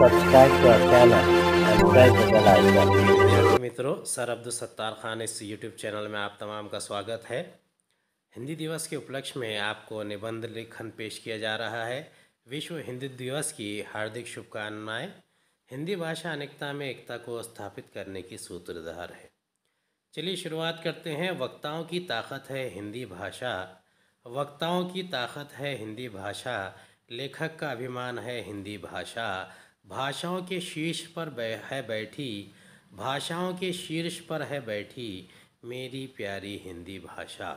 subscribe to our channel and press the bell icon. विद्यार्थी मित्रों, sir Abdul Sattar Khan इस YouTube channel में आप तमाम का स्वागत है। हिंदी दिवस के उपलक्ष्य में आपको निबंध लेखन पेश किया जा रहा है। विश्व हिंदी दिवस की हार्दिक शुभकामनाएं। हिंदी भाषा अनेकता में एकता को स्थापित करने की सूत्रधार है। चलिए शुरुआत करते हैं। वक्ताओं की ताकत है हिंदी भाषा, वक्ताओं की ताकत है हिंदी भाषा, लेखक का अभिमान है हिंदी भाषा, भाषाओं के शीर्ष पर है बैठी, भाषाओं के शीर्ष पर है बैठी मेरी प्यारी हिंदी भाषा।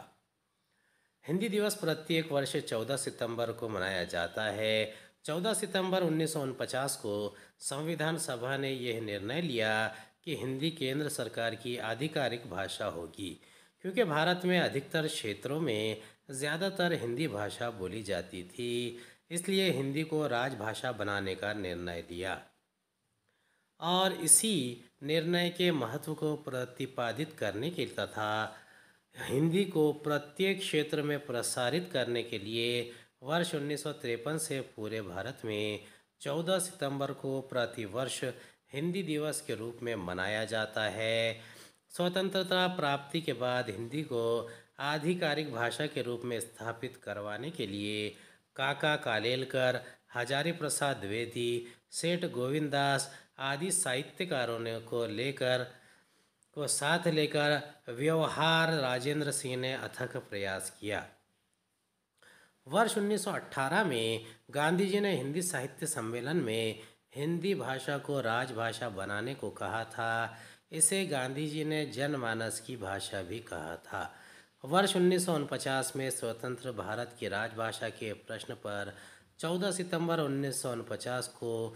हिंदी दिवस प्रत्येक वर्ष 14 सितंबर को मनाया जाता है। 14 सितंबर 1949 को संविधान सभा ने यह निर्णय लिया कि हिंदी केंद्र सरकार की आधिकारिक भाषा होगी। क्योंकि भारत में अधिकतर क्षेत्रों में ज़्यादातर हिंदी भाषा बोली जाती थी, इसलिए हिंदी को राजभाषा बनाने का निर्णय लिया और इसी निर्णय के महत्व को प्रतिपादित करने के तथा हिंदी को प्रत्येक क्षेत्र में प्रसारित करने के लिए वर्ष 1953 से पूरे भारत में 14 सितंबर को प्रतिवर्ष हिंदी दिवस के रूप में मनाया जाता है। स्वतंत्रता प्राप्ति के बाद हिंदी को आधिकारिक भाषा के रूप में स्थापित करवाने के लिए काका कालेलकर, हजारी प्रसाद द्विवेदी, सेठ गोविंददास आदि साहित्यकारों ने को साथ लेकर व्यवहार राजेंद्र सिंह ने अथक प्रयास किया। वर्ष 1918 में गांधी जी ने हिंदी साहित्य सम्मेलन में हिंदी भाषा को राजभाषा बनाने को कहा था। इसे गांधी जी ने जनमानस की भाषा भी कहा था। वर्ष 1949 में स्वतंत्र भारत की राजभाषा के प्रश्न पर 14 सितंबर 1949 को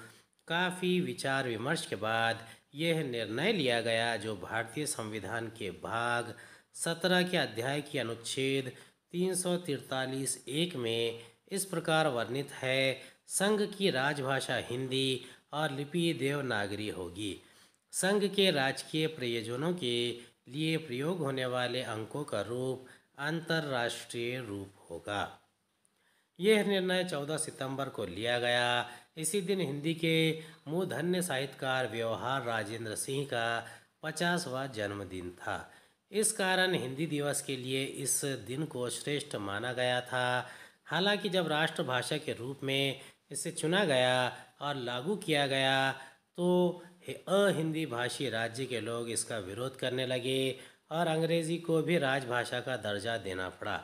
काफ़ी विचार विमर्श के बाद यह निर्णय लिया गया, जो भारतीय संविधान के भाग 17 के अध्याय की अनुच्छेद 343(1) में इस प्रकार वर्णित है। संघ की राजभाषा हिंदी और लिपि देवनागरी होगी। संघ के राजकीय प्रयोजनों के लिए प्रयोग होने वाले अंकों का रूप अंतर्राष्ट्रीय रूप होगा। यह निर्णय 14 सितंबर को लिया गया। इसी दिन हिंदी के मूर्धन्य साहित्यकार व्यवहार राजेंद्र सिंह का 50वां जन्मदिन था। इस कारण हिंदी दिवस के लिए इस दिन को श्रेष्ठ माना गया था। हालांकि जब राष्ट्रभाषा के रूप में इसे चुना गया और लागू किया गया तो अहिंदी भाषी राज्य के लोग इसका विरोध करने लगे और अंग्रेज़ी को भी राजभाषा का दर्जा देना पड़ा।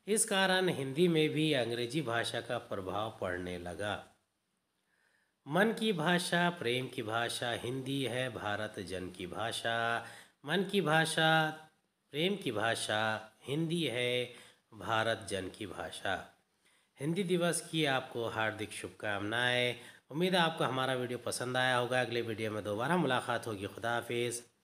इस कारण हिंदी में भी अंग्रेजी भाषा का प्रभाव पड़ने लगा। मन की भाषा प्रेम की भाषा हिंदी है भारत जन की भाषा। मन की भाषा प्रेम की भाषा हिंदी है भारत जन की भाषा। हिंदी दिवस की आपको हार्दिक शुभकामनाएं। उम्मीद है आपको हमारा वीडियो पसंद आया होगा। अगले वीडियो में दोबारा मुलाकात होगी। खुदा हाफिज़।